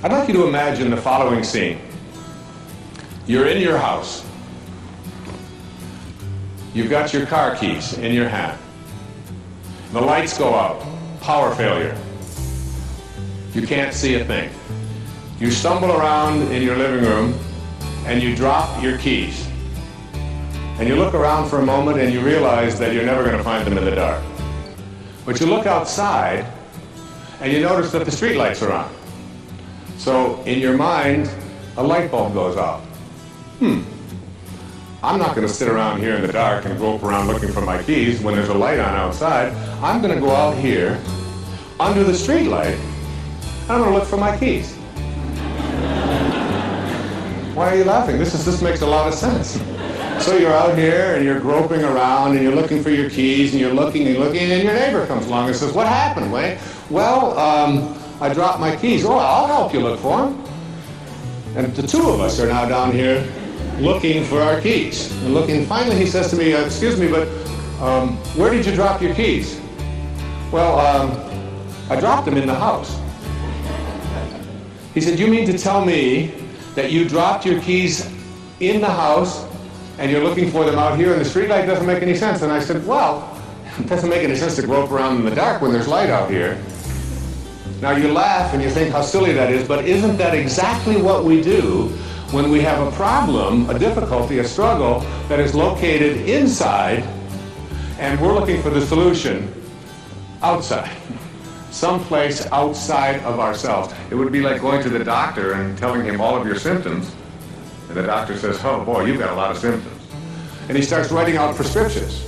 I'd like you to imagine the following scene. You're in your house. You've got your car keys in your hand. The lights go out. Power failure. You can't see a thing. You stumble around in your living room and you drop your keys. And you look around for a moment and you realize that you're never going to find them in the dark. But you look outside and you notice that the street lights are on. So in your mind, a light bulb goes off. I'm not going to sit around here in the dark and grope around looking for my keys when there's a light on outside. I'm going to go out here under the street light and I'm going to look for my keys. Why are you laughing? This makes a lot of sense. So you're out here and you're groping around and you're looking for your keys and you're looking and looking and your neighbor comes along and says, "What happened, Wayne?" "Well, I dropped my keys." "Oh, I'll help you look for them." And the two of us are now down here looking for our keys. And looking, finally he says to me, "Excuse me, but where did you drop your keys?" "Well, I dropped them in the house." He said, "You mean to tell me that you dropped your keys in the house and you're looking for them out here in the streetlight? Doesn't make any sense." And I said, "Well, it doesn't make any sense to grope around in the dark when there's light out here." Now you laugh and you think how silly that is, but isn't that exactly what we do when we have a problem, a difficulty, a struggle that is located inside and we're looking for the solution outside? Someplace outside of ourselves. It would be like going to the doctor and telling him all of your symptoms. And the doctor says, "Oh boy, you've got a lot of symptoms." And he starts writing out prescriptions.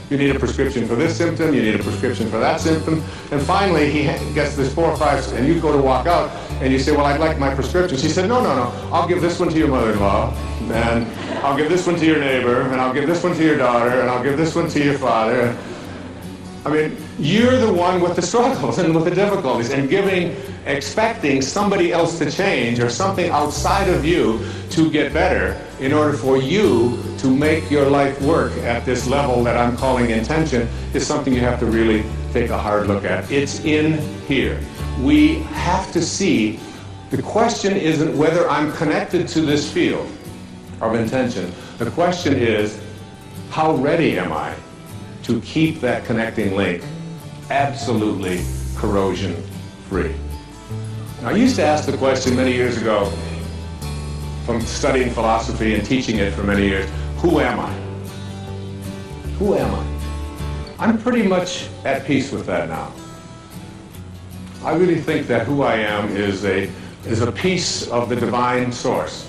You need a prescription for this symptom, you need a prescription for that symptom. And finally he gets this 4 or 5, and you go to walk out and you say, "Well, I'd like my prescriptions." He said, no, I'll give this one to your mother-in-law, and I'll give this one to your neighbor, and I'll give this one to your daughter, and I'll give this one to your father. I mean, you're the one with the struggles and with the difficulties, and expecting somebody else to change or something outside of you to get better in order for you to make your life work at this level that I'm calling intention is something you have to really take a hard look at. It's in here. We have to see, the question isn't whether I'm connected to this field of intention. The question is, how ready am I to keep that connecting link absolutely corrosion-free? Now, I used to ask the question many years ago, from studying philosophy and teaching it for many years, who am I? Who am I? I'm pretty much at peace with that now. I really think that who I am is a piece of the divine source,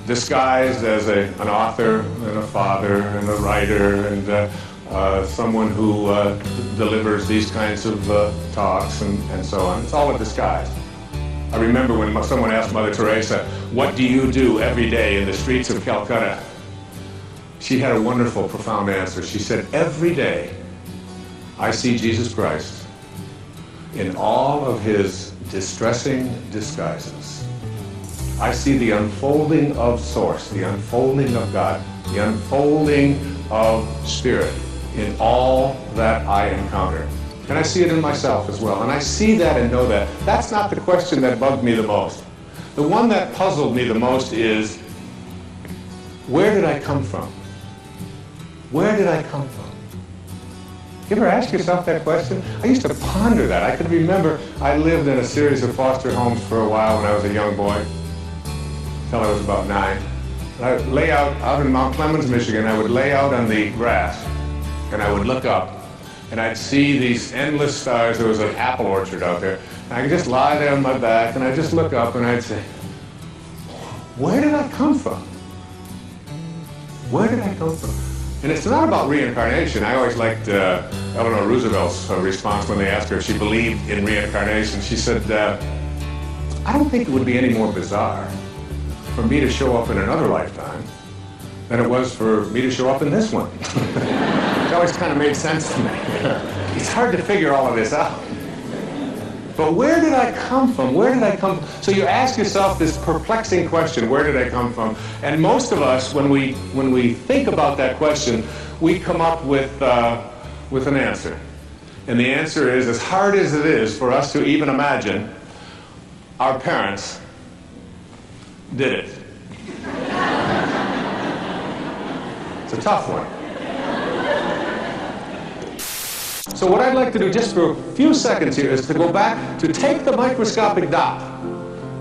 disguised as an author and a father and a writer and someone who delivers these kinds of talks and so on. It's all a disguise. I remember when someone asked Mother Teresa, "What do you do every day in the streets of Calcutta?" She had a wonderful, profound answer. She said, "Every day I see Jesus Christ in all of his distressing disguises. I see the unfolding of Source, the unfolding of God, the unfolding of Spirit in all that I encounter. And I see it in myself as well. And I see that and know that. That's not the question that bugged me the most. The one that puzzled me the most is, where did I come from? Where did I come from? You ever ask yourself that question? I used to ponder that. I could remember I lived in a series of foster homes for a while when I was a young boy, until I was about 9. And I would lay out in Mount Clemens, Michigan, I would lay out on the grass, and I would look up, and I'd see these endless stars. There was an apple orchard out there. And I could just lie there on my back, and I'd just look up, and I'd say, where did I come from? Where did I come from? And it's not about reincarnation. I always liked Eleanor Roosevelt's response when they asked her if she believed in reincarnation. She said, I don't think it would be any more bizarre for me to show up in another lifetime than it was for me to show up in this one. It always kind of made sense to me. It's hard to figure all of this out. But where did I come from? Where did I come from? So you ask yourself this perplexing question, where did I come from? And most of us, when we think about that question, we come up with an answer. And the answer is, as hard as it is for us to even imagine, our parents did it. It's a tough one. So what I'd like to do just for a few seconds here is to go back to take the microscopic dot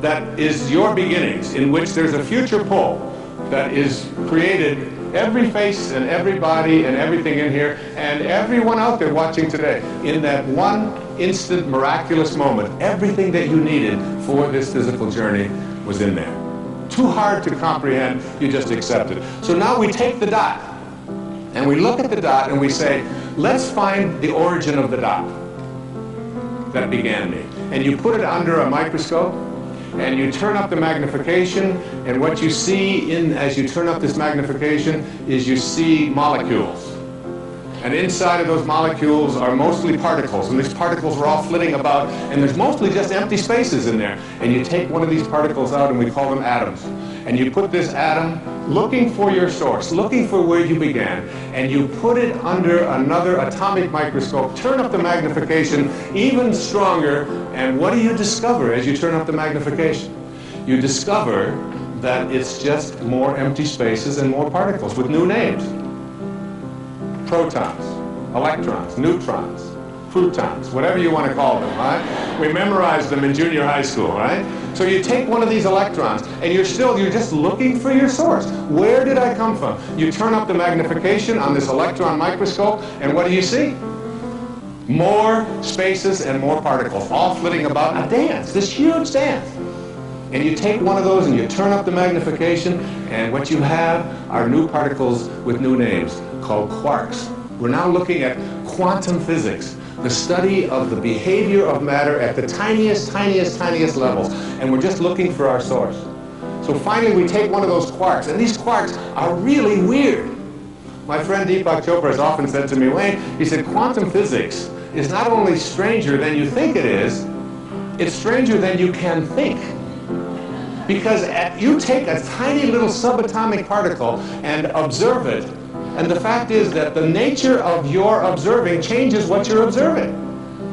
that is your beginnings, in which there's a future pole that is created, every face and every body and everything in here, and everyone out there watching today, in that one instant miraculous moment, everything that you needed for this physical journey was in there. Too hard to comprehend, you just accept it. So now we take the dot, and we look at the dot and we say, let's find the origin of the dot that began me. And you put it under a microscope, and you turn up the magnification, and what you see as you turn up this magnification is you see molecules. And inside of those molecules are mostly particles, and these particles are all flitting about, and there's mostly just empty spaces in there. And you take one of these particles out, and we call them atoms. And you put this atom looking for your source, looking for where you began, and you put it under another atomic microscope, turn up the magnification even stronger, and what do you discover as you turn up the magnification? You discover that it's just more empty spaces and more particles with new names. Protons, electrons, neutrons, protons, whatever you want to call them, right? We memorized them in junior high school, right? So you take one of these electrons, and you're just looking for your source. Where did I come from? You turn up the magnification on this electron microscope, and what do you see? More spaces and more particles, all flitting about, a dance, this huge dance. And you take one of those and you turn up the magnification, and what you have are new particles with new names called quarks. We're now looking at quantum physics, the study of the behavior of matter at the tiniest, tiniest, tiniest levels. And we're just looking for our source. So finally we take one of those quarks, and these quarks are really weird. My friend Deepak Chopra has often said to me, Wayne, he said, quantum physics is not only stranger than you think it is, it's stranger than you can think. Because you take a tiny little subatomic particle and observe it, and the fact is that the nature of your observing changes what you're observing.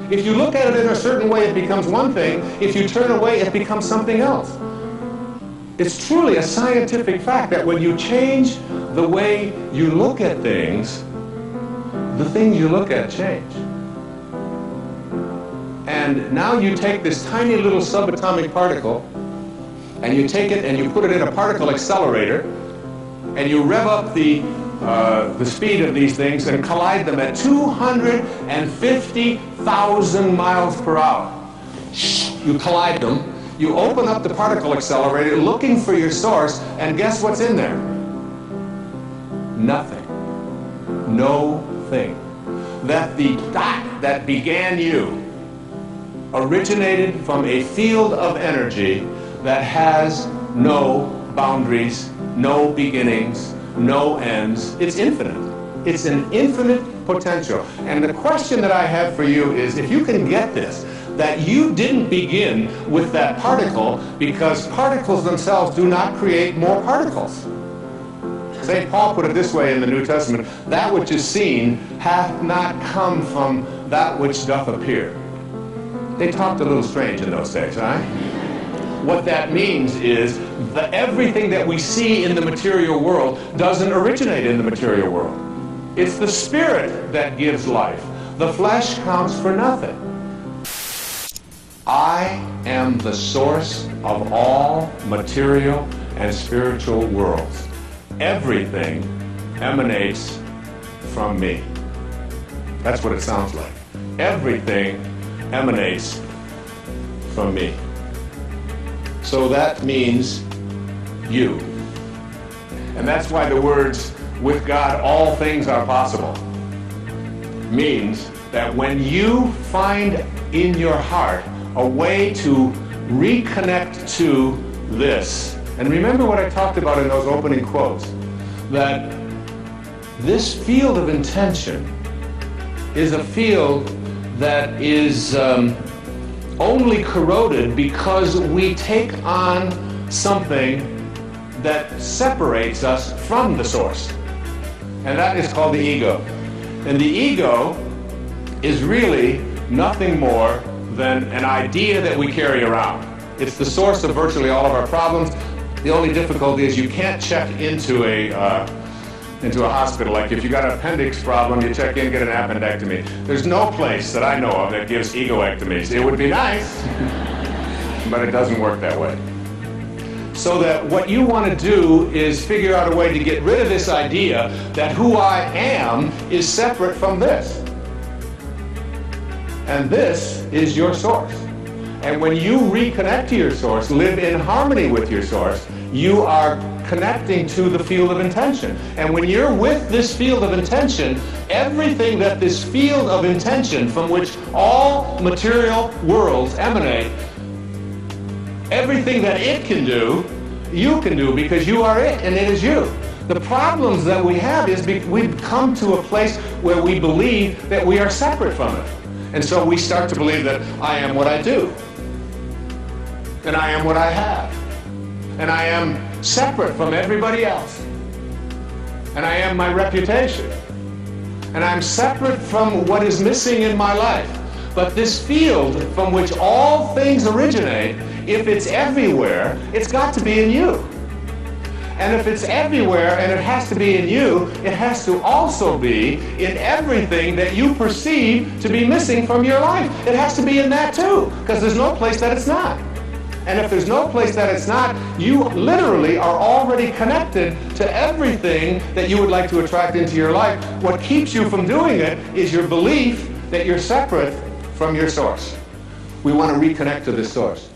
If you look at it in a certain way, it becomes one thing. If you turn away, it becomes something else. It's truly a scientific fact that when you change the way you look at things, the things you look at change. And now you take this tiny little subatomic particle, and you take it and you put it in a particle accelerator, and you rev up the speed of these things and collide them at 250,000 miles per hour. You collide them, you open up the particle accelerator looking for your source, and guess what's in there? Nothing. No thing. That the dot that began you originated from a field of energy that has no boundaries, no beginnings, no ends. It's infinite. It's an infinite potential. And the question that I have for you is, if you can get this, that you didn't begin with that particle, because particles themselves do not create more particles. St. Paul put it this way in the New Testament, that which is seen hath not come from that which doth appear. They talked a little strange in those days, right? What that means is that everything that we see in the material world doesn't originate in the material world. It's the spirit that gives life. The flesh counts for nothing. I am the source of all material and spiritual worlds. Everything emanates from me. That's what it sounds like. Everything emanates from me. So that means you. And that's why the words, with God all things are possible, means that when you find in your heart a way to reconnect to this, and remember what I talked about in those opening quotes, that this field of intention is a field that is only corroded because we take on something that separates us from the source. And that is called the ego. And the ego is really nothing more than an idea that we carry around. It's the source of virtually all of our problems. The only difficulty is you can't check into a hospital. Like if you got an appendix problem, you check in, get an appendectomy. There's no place that I know of that gives egoectomies. It would be nice, but it doesn't work that way. So that what you want to do is figure out a way to get rid of this idea that who I am is separate from this. And this is your source. And when you reconnect to your source, live in harmony with your source, you are connecting to the field of intention. And when you're with this field of intention, everything that this field of intention from which all material worlds emanate, everything that it can do, you can do, because you are it and it is you. The problems that we have is we've come to a place where we believe that we are separate from it. And so we start to believe that I am what I do, and I am what I have, and I am separate from everybody else, and I am my reputation, and I'm separate from what is missing in my life. But this field from which all things originate, if it's everywhere, it's got to be in you. And if it's everywhere and it has to be in you, it has to also be in everything that you perceive to be missing from your life. It has to be in that too, because there's no place that it's not. And if there's no place that it's not, you literally are already connected to everything that you would like to attract into your life. What keeps you from doing it is your belief that you're separate from your source. We want to reconnect to this source.